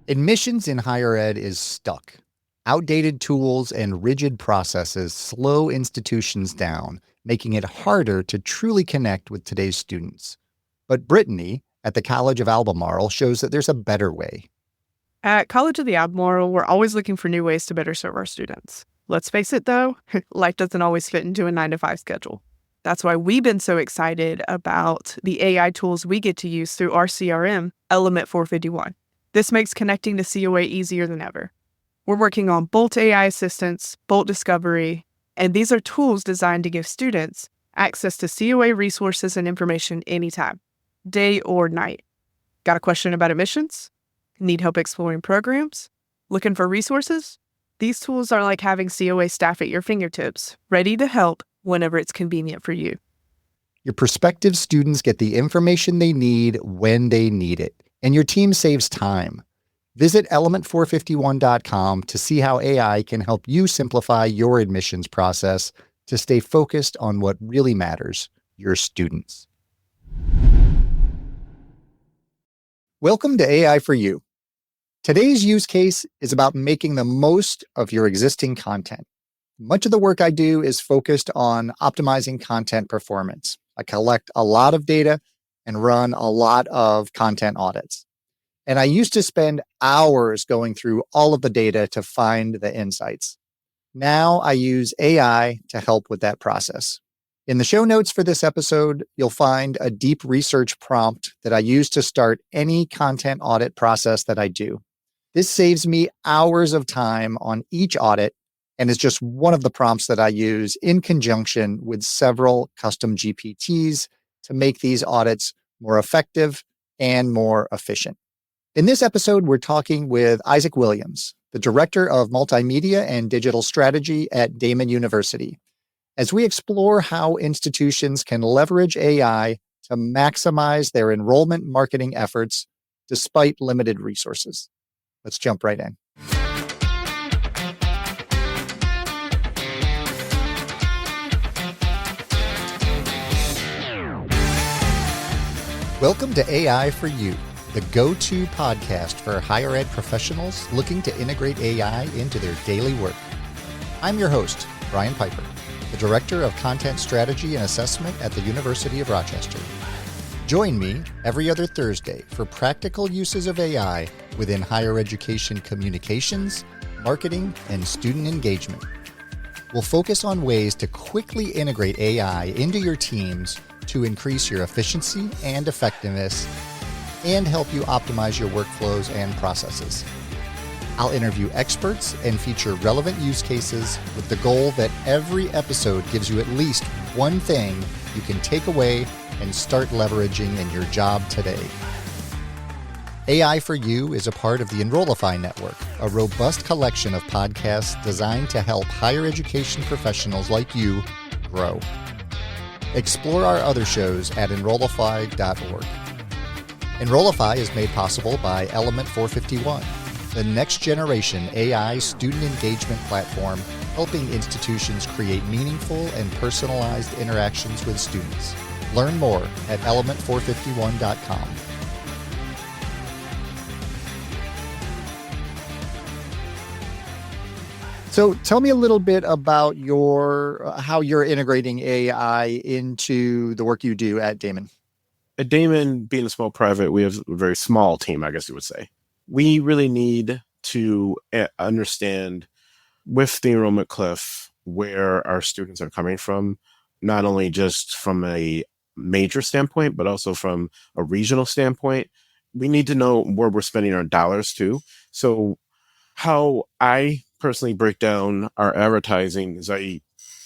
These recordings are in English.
Admissions in higher ed is stuck. Outdated tools and rigid processes slow institutions down, making it harder to truly connect with today's students. But Brittany at the College of Albemarle shows that there's a better way. At College of the Albemarle, we're always looking for new ways to better serve our students. Let's face it, though, life doesn't always fit into a 9-to-5 schedule. That's why we've been so excited about the AI tools we get to use through our CRM, Element 451. This makes connecting to COA easier than ever. We're working on Bolt AI Assistance, Bolt Discovery, and these are tools designed to give students access to COA resources and information anytime, day or night. Got a question about admissions? Need help exploring programs? Looking for resources? These tools are like having COA staff at your fingertips, ready to help whenever it's convenient for you. Your prospective students get the information they need when they need it, and your team saves time. Visit element451.com to see how AI can help you simplify your admissions process to stay focused on what really matters, your students. Welcome to AI for You. Today's use case is about making the most of your existing content. Much of the work I do is focused on optimizing content performance. I collect a lot of data and run a lot of content audits. And I used to spend hours going through all of the data to find the insights. Now I use AI to help with that process. In the show notes for this episode, you'll find a deep research prompt that I use to start any content audit process that I do. This saves me hours of time on each audit and is just one of the prompts that I use in conjunction with several custom GPTs to make these audits more effective and more efficient. In this episode, we're talking with Isaac Williams, the Director of Multimedia and Digital Strategy at Damon University, as we explore how institutions can leverage AI to maximize their enrollment marketing efforts despite limited resources. Let's jump right in. Welcome to AI for You, the go-to podcast for higher ed professionals looking to integrate AI into their daily work. I'm your host, Brian Piper, the Director of Content Strategy and Assessment at the University of Rochester. Join me every other Thursday for practical uses of AI within higher education communications, marketing, and student engagement. We'll focus on ways to quickly integrate AI into your teams to increase your efficiency and effectiveness and help you optimize your workflows and processes. I'll interview experts and feature relevant use cases with the goal that every episode gives you at least one thing you can take away and start leveraging in your job today. AI for You is a part of the Enrollify Network, a robust collection of podcasts designed to help higher education professionals like you grow. Explore our other shows at enrollify.org. Enrollify is made possible by Element 451, the next generation AI student engagement platform helping institutions create meaningful and personalized interactions with students. Learn more at element451.com. So tell me a little bit about how you're integrating AI into the work you do at Damon. At Damon, being a small private, we have a very small team, I guess you would say. We really need to understand with the enrollment cliff where our students are coming from, not only just from a major standpoint, but also from a regional standpoint. We need to know where we're spending our dollars too. So how I personally break down our advertising is I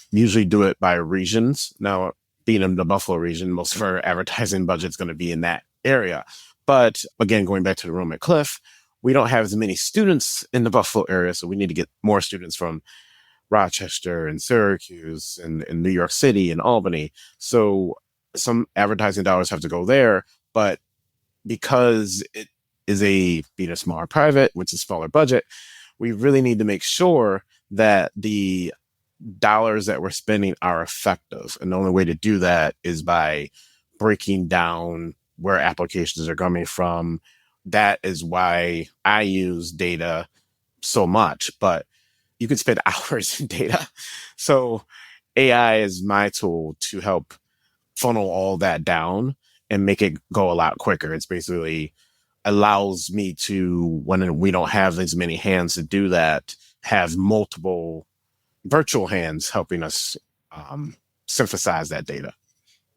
usually do it by regions. Now, being in the Buffalo region, most of our advertising budget is going to be in that area. But again, going back to the enrollment cliff, we don't have as many students in the Buffalo area, so we need to get more students from Rochester and Syracuse and New York City and Albany. So some advertising dollars have to go there, but because it is being a smaller private, which is smaller budget, we really need to make sure that the dollars that we're spending are effective. And the only way to do that is by breaking down where applications are coming from, that is why I use data so much, but you could spend hours in data. So AI is my tool to help funnel all that down and make it go a lot quicker. It's basically allows me to, when we don't have as many hands to do that, have multiple virtual hands helping us synthesize that data.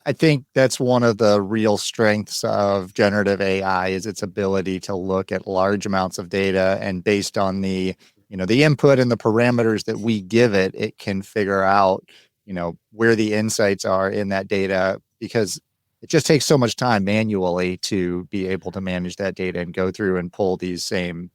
I think that's one of the real strengths of generative AI is its ability to look at large amounts of data, and based on the input and the parameters that we give it, it can figure out, where the insights are in that data, because it just takes so much time manually to be able to manage that data and go through and pull these same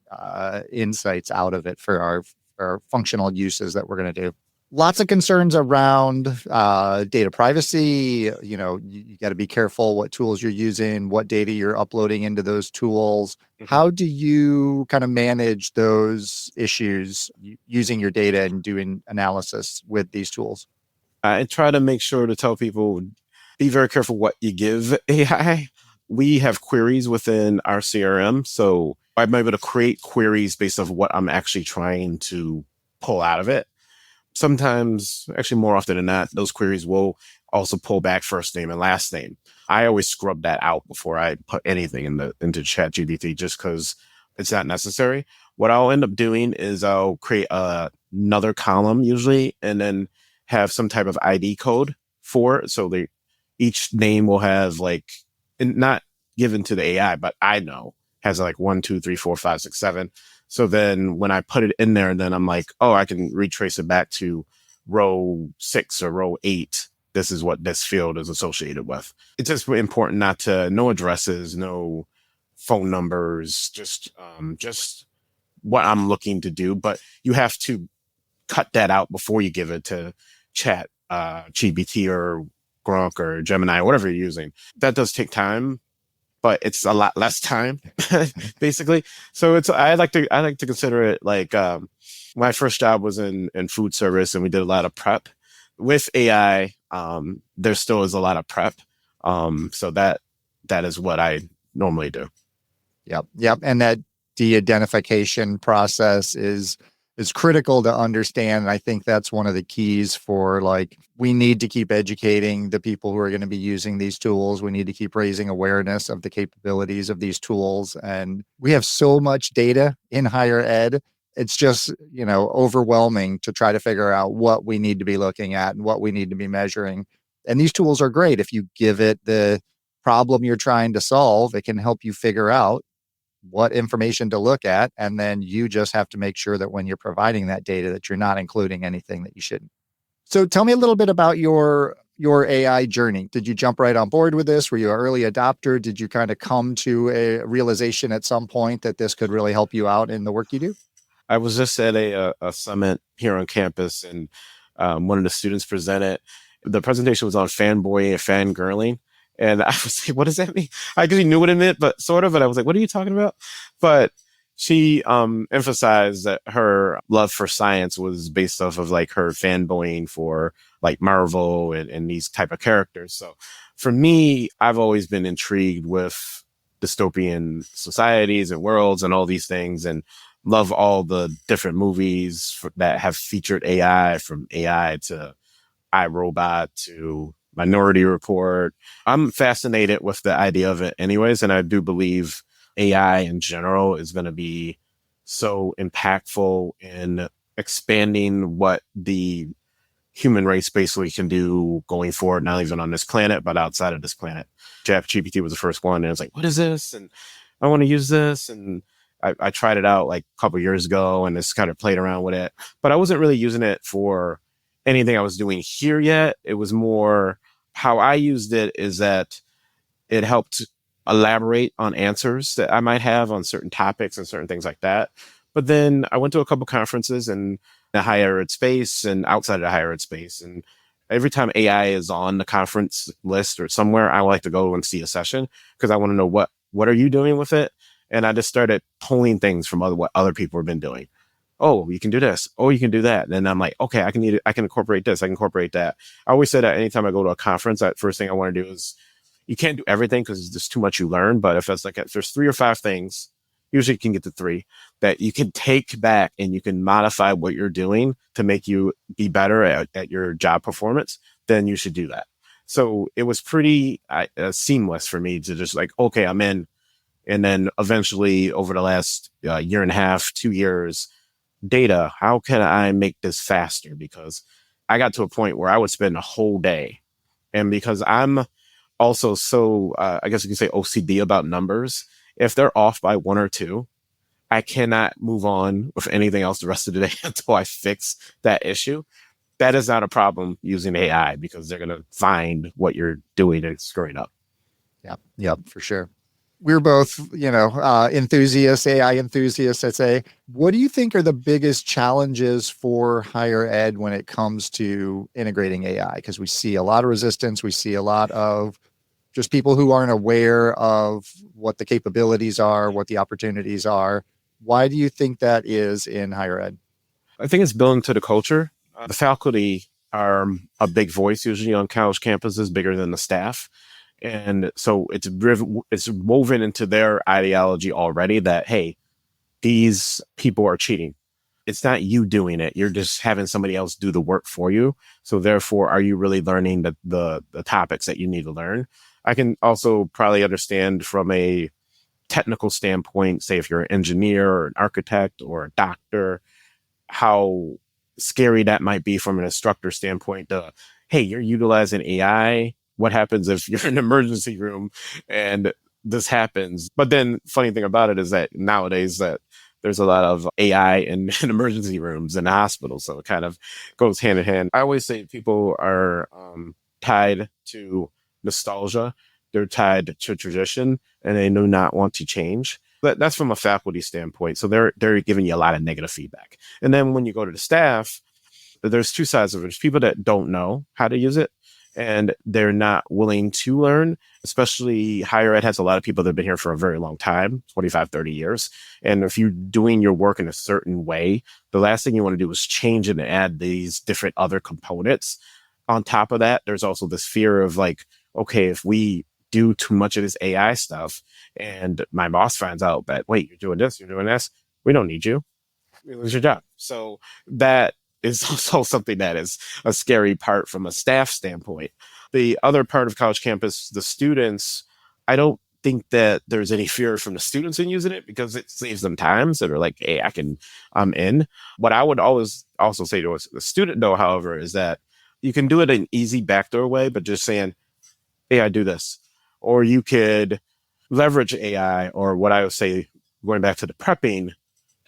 insights out of it for our functional uses that we're going to do. Lots of concerns around data privacy. You got to be careful what tools you're using, what data you're uploading into those tools. Mhm. How do you kind of manage those issues using your data and doing analysis with these tools? I try to make sure to tell people, be very careful what you give AI. We have queries within our CRM. So I'm able to create queries based off what I'm actually trying to pull out of it. Sometimes, actually more often than not, those queries will also pull back first name and last name. I always scrub that out before I put anything into ChatGPT just because it's not necessary. What I'll end up doing is I'll create another column usually and then have some type of ID code for it. So each name will have and not given to the AI, but I know has 1, 2, 3, 4, 5, 6, 7. So then when I put it in there, then I'm like, oh, I can retrace it back to row 6 or row 8. This is what this field is associated with. It's just important not to, no addresses, no phone numbers, just what I'm looking to do. But you have to cut that out before you give it to Chat, GPT or Grok or Gemini, whatever you're using. That does take time, but it's a lot less time, basically. So I like to consider it my first job was in food service, and we did a lot of prep. With AI, there still is a lot of prep. So that is what I normally do. Yep. And that de-identification process is critical to understand. And I think that's one of the keys for we need to keep educating the people who are going to be using these tools. We need to keep raising awareness of the capabilities of these tools. And we have so much data in higher ed. It's just, overwhelming to try to figure out what we need to be looking at and what we need to be measuring. And these tools are great. If you give it the problem you're trying to solve, it can help you figure out what information to look at. And then you just have to make sure that when you're providing that data that you're not including anything that you shouldn't. So tell me a little bit about your AI journey. Did you jump right on board with this? Were you an early adopter? Did you kind of come to a realization at some point that this could really help you out in the work you do? I was just at a summit here on campus, and one of the students presented. The presentation was on fanboy and fangirling. And I was like, what does that mean? I actually knew what it meant, but sort of. And I was like, what are you talking about? But she emphasized that her love for science was based off of her fanboying for Marvel and these type of characters. So for me, I've always been intrigued with dystopian societies and worlds and all these things, and love all the different movies that have featured AI, from AI to iRobot to Minority Report. I'm fascinated with the idea of it anyways, and I do believe AI in general is going to be so impactful in expanding what the human race basically can do going forward, not even on this planet, but outside of this planet. ChatGPT was the first one, and it's like, what is this? And I want to use this. And I tried it out a couple years ago and just kind of played around with it, but I wasn't really using it for anything I was doing here yet. It was more how I used it is that it helped elaborate on answers that I might have on certain topics and certain things like that. But then I went to a couple conferences in the higher ed space and outside of the higher ed space. And every time AI is on the conference list or somewhere, I like to go and see a session because I want to know what are you doing with it? And I just started pulling things from what other people have been doing. Oh, you can do this. Oh, you can do that. And then I'm like, okay, I can incorporate this. I can incorporate that. I always say that anytime I go to a conference, that first thing I want to do is You can't do everything because there's too much you learn. But if there's 3 or 5 things, usually you can get to 3 that you can take back and you can modify what you're doing to make you be better at your job performance, then you should do that. So it was pretty seamless for me to just like, okay, I'm in. And then eventually over the last year and a half, 2 years, data, how can I make this faster? Because I got to a point where I would spend a whole day. And because I'm also so, I guess you could say OCD about numbers, if they're off by 1 or 2, I cannot move on with anything else the rest of the day until I fix that issue. That is not a problem using AI because they're going to find what you're doing and screwing up. Yep, for sure. We're both, enthusiasts, AI enthusiasts, I'd say. What do you think are the biggest challenges for higher ed when it comes to integrating AI? Because we see a lot of resistance. We see a lot of just people who aren't aware of what the capabilities are, what the opportunities are. Why do you think that is in higher ed? I think it's built into the culture. The faculty are a big voice usually on college campuses, bigger than the staff. And so it's woven into their ideology already that, hey, these people are cheating. It's not you doing it. You're just having somebody else do the work for you. So therefore, are you really learning the topics that you need to learn? I can also probably understand from a technical standpoint, say if you're an engineer or an architect or a doctor, how scary that might be from an instructor standpoint. Hey, you're utilizing AI. What happens if you're in an emergency room and this happens? But then funny thing about it is that nowadays that there's a lot of AI in emergency rooms and hospitals. So it kind of goes hand in hand. I always say people are tied to nostalgia. They're tied to tradition and they do not want to change. But that's from a faculty standpoint. So they're giving you a lot of negative feedback. And then when you go to the staff, there's 2 sides of it. There's people that don't know how to use it and they're not willing to learn, especially higher ed has a lot of people that have been here for a very long time, 25, 30 years. And if you're doing your work in a certain way, the last thing you want to do is change it and add these different other components. On top of that, there's also this fear of like, okay, if we do too much of this AI stuff and my boss finds out that, wait, you're doing this, you're doing this, we don't need you. You lose your job. So that is also something that is a scary part from a staff standpoint. The other part of college campus, the students, I don't think that there's any fear from the students in using it because it saves them time. So they're like, hey, I'm in. What I would always also say to the student though, however, is that you can do it in an easy backdoor way, but just saying, hey, I do this. Or you could leverage AI or what I would say, going back to the prepping,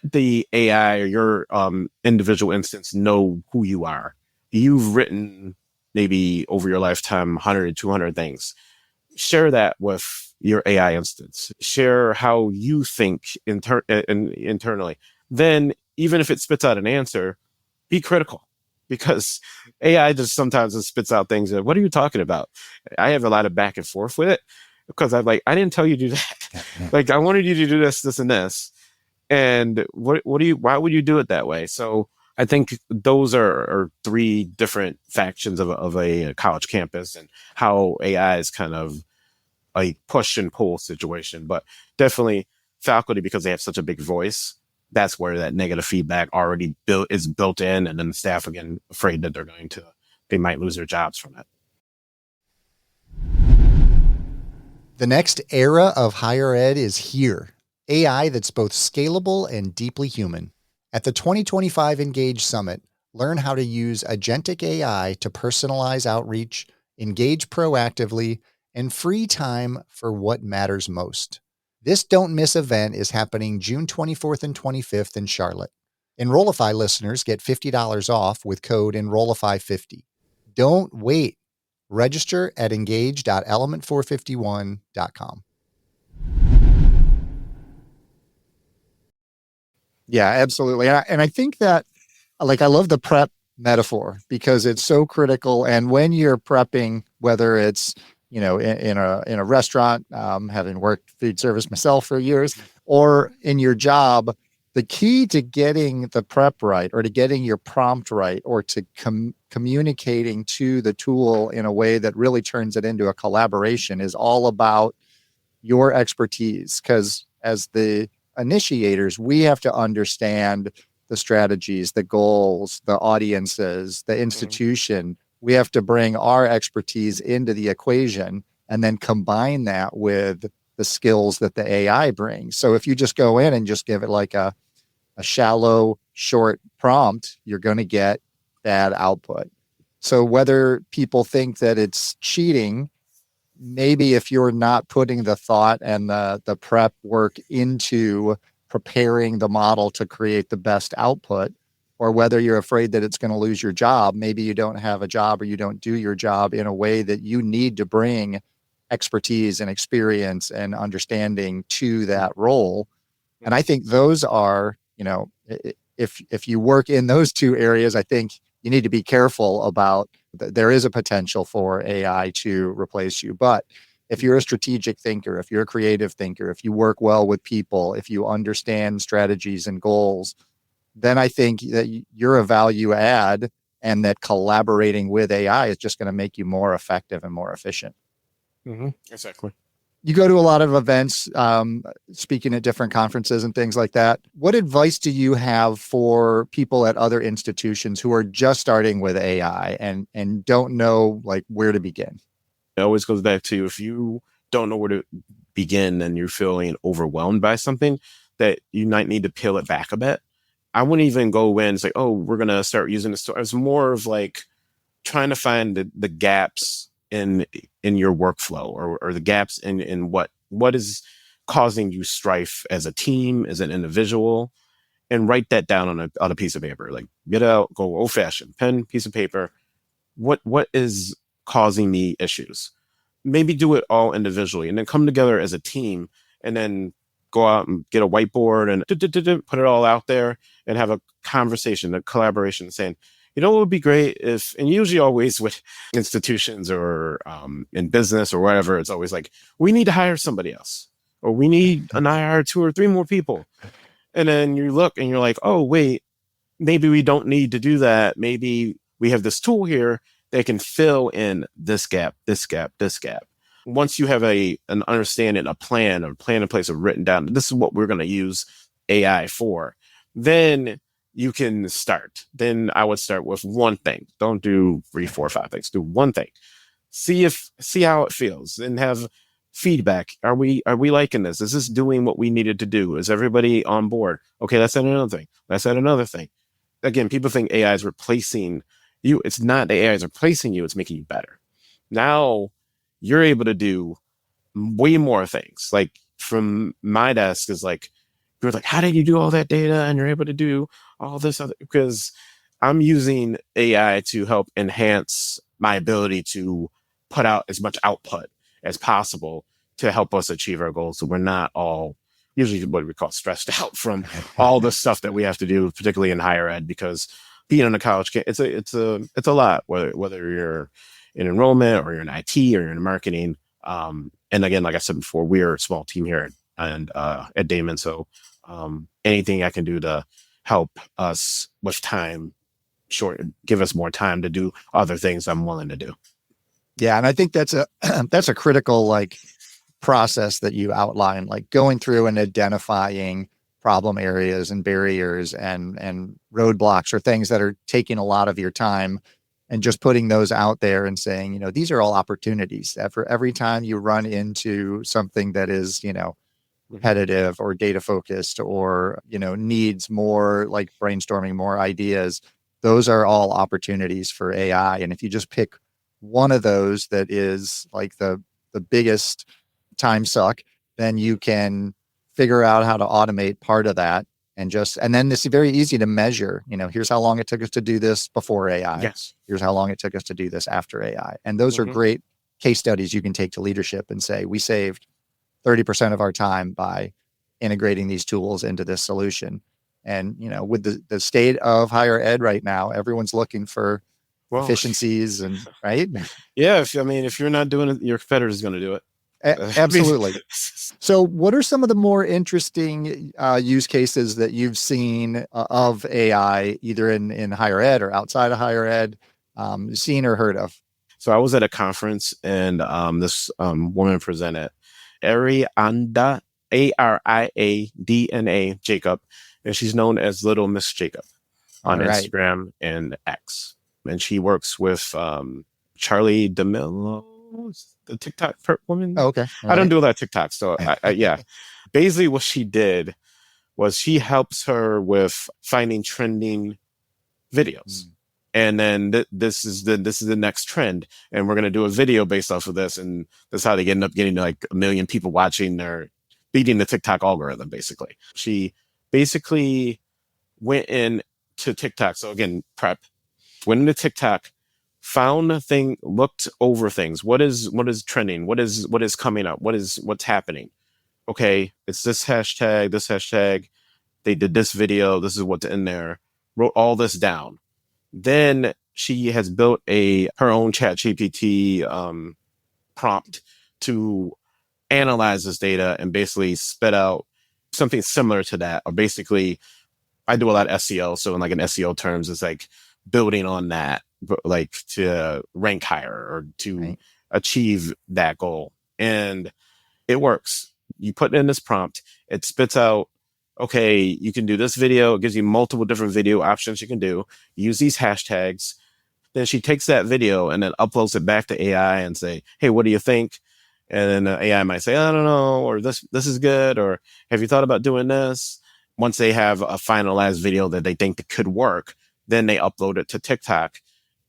the AI or your individual instance know who you are. You've written maybe over your lifetime 100, 200 things. Share that with your AI instance. Share how you think internally. Then even if it spits out an answer, be critical because AI just sometimes it spits out things that, what are you talking about? I have a lot of back and forth with it because I'm like, I didn't tell you to do that. Like, I wanted you to do this, this, and this. And why would you do it that way? So I think those are 3 different factions of a college campus and how AI is kind of a push and pull situation, but definitely faculty, because they have such a big voice, that's where that negative feedback already is built in. And then the staff, again, afraid that they might lose their jobs from it. The next era of higher ed is here. AI that's both scalable and deeply human. At the 2025 Engage Summit, learn how to use agentic AI to personalize outreach, engage proactively, and free time for what matters most. This don't miss event is happening June 24th and 25th in Charlotte. Enrollify listeners get $50 off with code Enrollify50. Don't wait. Register at engage.element451.com. Yeah, absolutely. And I think that, like, I love the prep metaphor because it's so critical. And when you're prepping, whether it's, in a restaurant, having worked food service myself for years, or in your job, The key to getting the prep right, or to getting your prompt right, or to communicating to the tool in a way that really turns it into a collaboration is all about your expertise. Because as the initiators, we have to understand the strategies, the goals, the audiences, the institution. We have to bring our expertise into the equation and then combine that with the skills that the AI brings. So if you just go in and just give it like a shallow, short prompt, you're going to get bad output. So whether people think that it's cheating, maybe if you're not putting the thought and the prep work into preparing the model to create the best output, or whether you're afraid that it's going to lose your job, maybe you don't have a job or you don't do your job in a way that you need to bring expertise and experience and understanding to that role. And I think those are, if you work in those two areas, I think you need to be careful about there is a potential for AI to replace you. But if you're a strategic thinker, if you're a creative thinker, if you work well with people, if you understand strategies and goals, then I think that you're a value add, and that collaborating with AI is just going to make you more effective and more efficient. Exactly. You go to a lot of events, speaking at different conferences and things like that. What advice do you have for people at other institutions who are just starting with AI and don't know like where to begin? It always goes back to, if you don't know where to begin and you're feeling overwhelmed by something, that you might need to peel it back a bit. I wouldn't even go in and say, oh, we're going to start using this. It's more of like trying to find the gaps in your workflow, or the gaps in what is causing you strife as a team, as an individual, and write that down on a piece of paper. Like, get out, go old fashioned, pen, piece of paper. What is causing me issues? Maybe do it all individually and then come together as a team, and then go out and get a whiteboard and put it all out there and have a conversation, a collaboration, saying, what would be great if, and usually always with institutions or in business or whatever, it's always like, we need to hire somebody else, or we need an hire 2 or 3 more people. And then you look and you're like, oh, wait, maybe we don't need to do that. Maybe we have this tool here that can fill in this gap, this gap, this gap. Once you have an understanding, a plan in place, of written down, this is what we're going to use AI for, then you can start. Then I would start with one thing. Don't do 3, 4, 5 things. Do one thing. See how it feels, and have feedback. Are we liking this? Is this doing what we needed to do? Is everybody on board? Okay, let's add another thing. Let's add another thing. Again, people think AI is replacing you. It's not. The AI is replacing you. It's making you better. Now you're able to do way more things. Like, from my desk is like, you're like, how did you do all that data? And you're able to do all this other, because I'm using AI to help enhance my ability to put out as much output as possible to help us achieve our goals. So we're not all usually what we call stressed out from all the stuff that we have to do, particularly in higher ed, because being in a college, it's a lot, whether you're in enrollment or you're in IT or you're in marketing. And again, like I said before, we're a small team here at Damon. So anything I can do to help us with time, give us more time to do other things, I'm willing to do. Yeah. And I think that's a critical like process that you outline, like going through and identifying problem areas and barriers and roadblocks, or things that are taking a lot of your time, and just putting those out there and saying, these are all opportunities. For every time you run into something that is, repetitive or data focused, or, needs more like brainstorming, more ideas, those are all opportunities for AI. And if you just pick one of those that is like the biggest time suck, then you can figure out how to automate part of that. And then it's very easy to measure, here's how long it took us to do this before AI. Yes. Here's how long it took us to do this after AI. And those are great case studies you can take to leadership and say, we saved 30% of our time by integrating these tools into this solution. And, with the state of higher ed right now, everyone's looking for efficiencies, and right. Yeah. If you're not doing it, your competitor is going to do it. Absolutely. So, what are some of the more interesting use cases that you've seen of AI, either in higher ed or outside of higher ed, seen or heard of? So I was at a conference and this woman presented, Arianda, Ariadna Jacob, and she's known as Little Miss Jacob on All right. Instagram and X. And she works with Charlie D'Amelio, the TikTok woman. Oh, okay. All I don't right. do a lot of TikTok, so yeah. Basically, what she did was she helps her with finding trending videos. Mm. And then this is the next trend, and we're gonna do a video based off of this, and that's how they end up getting like 1 million people watching their beating the TikTok algorithm. Basically, she basically went in to TikTok. So again, prep went into TikTok, found a thing, looked over things. What is trending? What is coming up? What's happening? Okay, it's this hashtag, this hashtag. They did this video. This is what's in there. Wrote all this down. Then she has built her own ChatGPT prompt to analyze this data and basically spit out something similar to that. Or basically, I do a lot of SEO, so in like an SEO terms, it's like building on that, like to rank higher or to achieve that goal. And it works. You put in this prompt, it spits out, okay, you can do this video. It gives you multiple different video options you can do. Use these hashtags. Then she takes that video and then uploads it back to AI and say, hey, what do you think? And then the AI might say, I don't know, or this is good, or have you thought about doing this? Once they have a finalized video that they think that could work, then they upload it to TikTok.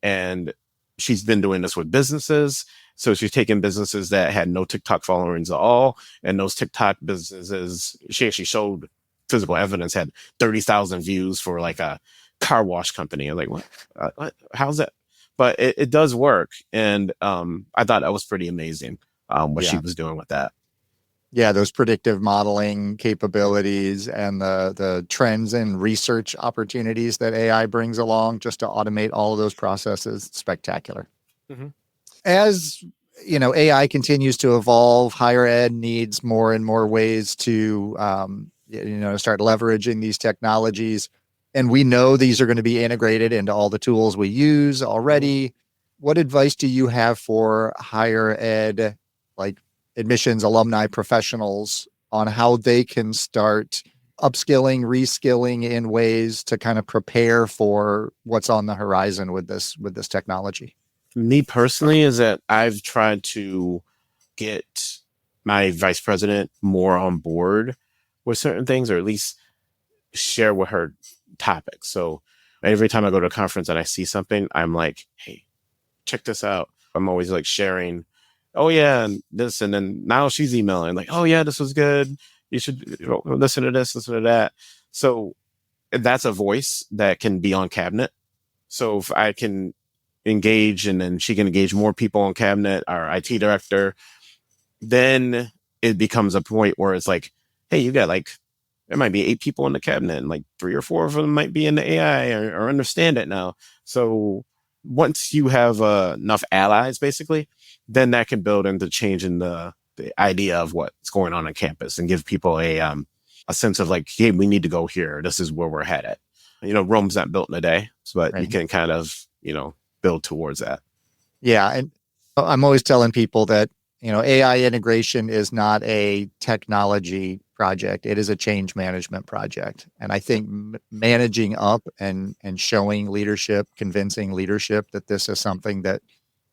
And she's been doing this with businesses. So she's taking businesses that had no TikTok followings at all. And those TikTok businesses, she actually showed physical evidence, had 30,000 views for like a car wash company. I'm like, what? How's that? But it does work. And I thought that was pretty amazing what she was doing with that. Yeah, those predictive modeling capabilities and the trends and research opportunities that AI brings along just to automate all of those processes, spectacular. Mm-hmm. As AI continues to evolve, higher ed needs more and more ways to start leveraging these technologies. And we know these are going to be integrated into all the tools we use already. What advice do you have for higher ed, like admissions, alumni, professionals, on how they can start upskilling, reskilling in ways to kind of prepare for what's on the horizon with this technology? Me personally is that I've tried to get my vice president more on board with certain things, or at least share with her topics. So every time I go to a conference and I see something, I'm like, hey, check this out. I'm always like sharing, oh yeah, and this, and then now she's emailing like, oh yeah, this was good. You should listen to this, listen to that. So that's a voice that can be on cabinet. So if I can engage and then she can engage more people on cabinet, our IT director, then it becomes a point where it's like, hey, you got like, there might be 8 people in the cabinet and like 3 or 4 of them might be in the AI or understand it now. So once you have enough allies, basically, then that can build into changing the idea of what's going on campus and give people a sense of like, hey, we need to go here. This is where we're headed. Rome's not built in a day, but you can kind of, build towards that. Yeah. And I'm always telling people that, AI integration is not a technology project. It is a change management project. And I think managing up and showing leadership, convincing leadership that this is something that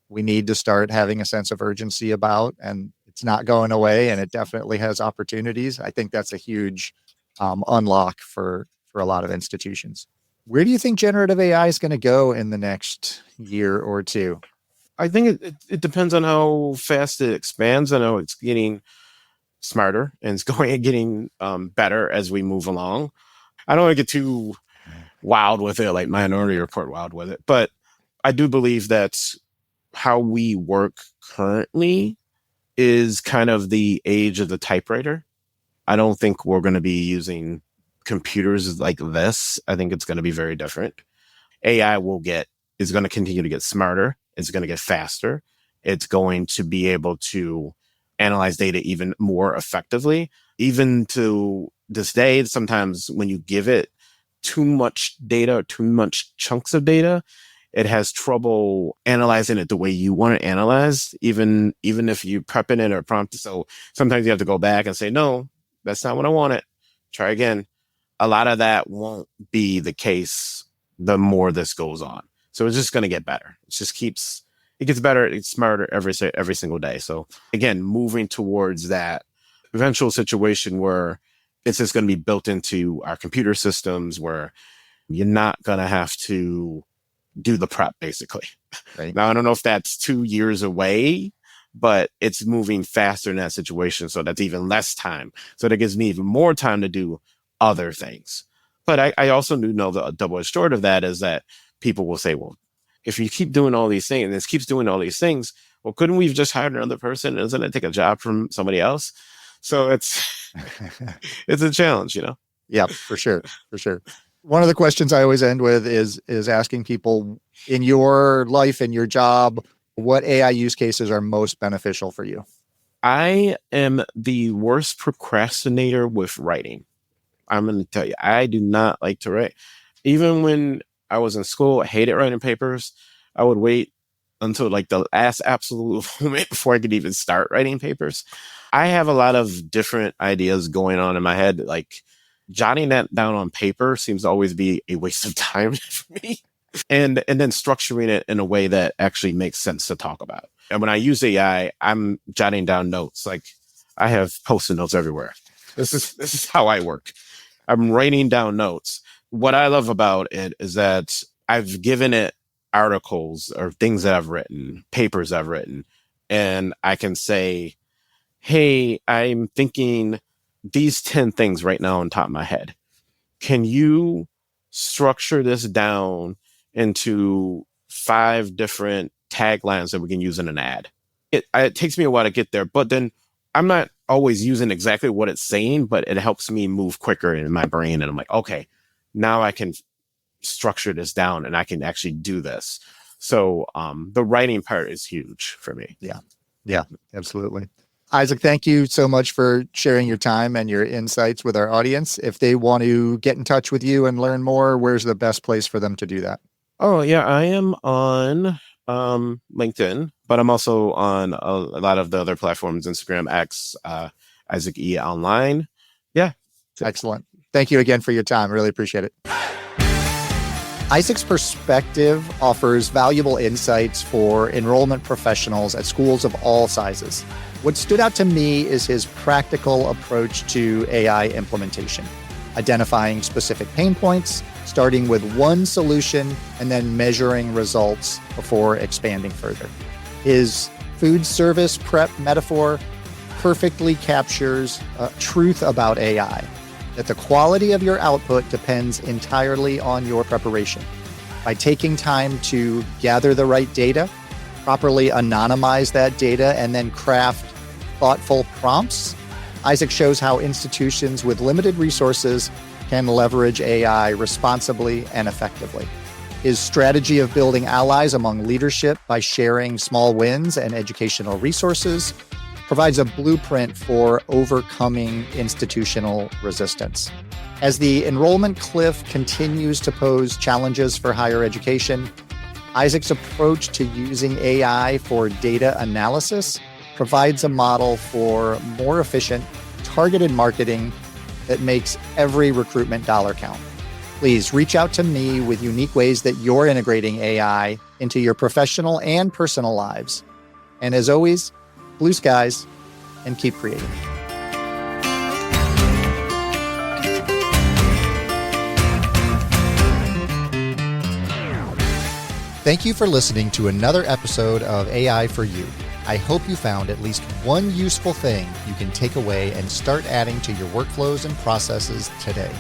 we need to start having a sense of urgency about, and it's not going away, and it definitely has opportunities. I think that's a huge unlock for a lot of institutions. Where do you think generative AI is going to go in the next year or two? I think it depends on how fast it expands. I know it's getting smarter and it's getting better as we move along. I don't want to get too wild with it, like Minority Report wild with it, but I do believe that how we work currently is kind of the age of the typewriter. I don't think we're going to be using computers like this. I think it's going to be very different. AI is going to continue to get smarter. It's going to get faster. It's going to be able to analyze data even more effectively. Even to this day, sometimes when you give it too much data or too much chunks of data, it has trouble analyzing it the way you want it analyzed, even if you prep it in or prompt it. So sometimes you have to go back and say, no, that's not what I wanted. Try again. A lot of that won't be the case the more this goes on. So it's just going to get better. It gets better. It's smarter every single day. So again, moving towards that eventual situation where it's just going to be built into our computer systems where you're not going to have to do the prep, basically. Right. Now, I don't know if that's 2 years away, but it's moving faster in that situation. So that's even less time. So that gives me even more time to do other things. But I also do know the double-edged sword of that is that people will say, well, if you keep doing all these things and this keeps doing all these things, well, couldn't we have just hired another person? Doesn't it take a job from somebody else? So it's a challenge, Yeah, for sure. For sure. One of the questions I always end with is asking people in your life, in your job, what AI use cases are most beneficial for you? I am the worst procrastinator with writing. I'm going to tell you, I do not like to write. Even when I was in school, I hated writing papers. I would wait until like the last absolute moment before I could even start writing papers. I have a lot of different ideas going on in my head. Like jotting that down on paper seems to always be a waste of time for me. And then structuring it in a way that actually makes sense to talk about. And when I use AI, I'm jotting down notes. Like I have Post-it notes everywhere. This is how I work. I'm writing down notes. What I love about it is that I've given it articles or things that I've written, papers I've written, and I can say, hey, I'm thinking these 10 things right now on top of my head. Can you structure this down into 5 different taglines that we can use in an ad? It takes me a while to get there, but then I'm not always using exactly what it's saying, but it helps me move quicker in my brain. And I'm like, okay, now I can structure this down and I can actually do this. So the writing part is huge for me. Yeah, absolutely. Isaac, thank you so much for sharing your time and your insights with our audience. If they want to get in touch with you and learn more, where's the best place for them to do that? Oh, yeah, I am on LinkedIn, but I'm also on a lot of the other platforms, Instagram, X, Isaac E Online. Yeah. Excellent. Thank you again for your time. Really appreciate it. Isaac's perspective offers valuable insights for enrollment professionals at schools of all sizes. What stood out to me is his practical approach to AI implementation, identifying specific pain points, starting with one solution, and then measuring results before expanding further. His food service prep metaphor perfectly captures truth about AI, that the quality of your output depends entirely on your preparation. By taking time to gather the right data, properly anonymize that data, and then craft thoughtful prompts, Isaac shows how institutions with limited resources can leverage AI responsibly and effectively. His strategy of building allies among leadership by sharing small wins and educational resources provides a blueprint for overcoming institutional resistance. As the enrollment cliff continues to pose challenges for higher education, Isaac's approach to using AI for data analysis provides a model for more efficient, targeted marketing that makes every recruitment dollar count. Please reach out to me with unique ways that you're integrating AI into your professional and personal lives. And as always, blue skies and keep creating. Thank you for listening to another episode of AI for You. I hope you found at least one useful thing you can take away and start adding to your workflows and processes today.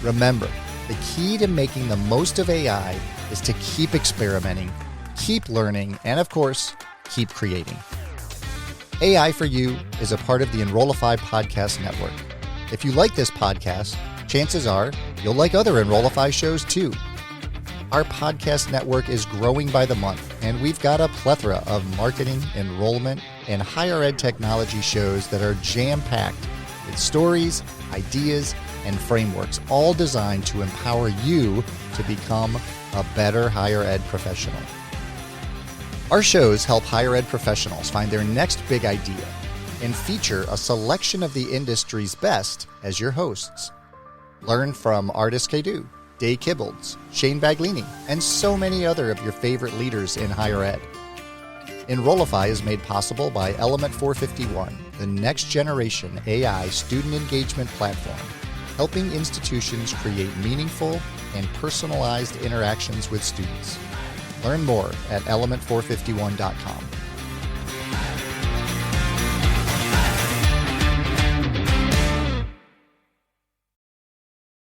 Remember, the key to making the most of AI is to keep experimenting, keep learning, and of course, keep creating. AI for You is a part of the Enrollify podcast network. If you like this podcast, chances are you'll like other Enrollify shows too. Our podcast network is growing by the month, and we've got a plethora of marketing, enrollment, and higher ed technology shows that are jam-packed with stories, ideas, and frameworks, all designed to empower you to become a better higher ed professional. Our shows help higher ed professionals find their next big idea and feature a selection of the industry's best as your hosts. Learn from Artis Kadu, Day Kibbles, Shane Baglini, and so many other of your favorite leaders in higher ed. Enrollify is made possible by Element 451, the next generation AI student engagement platform, helping institutions create meaningful and personalized interactions with students. Learn more at element451.com.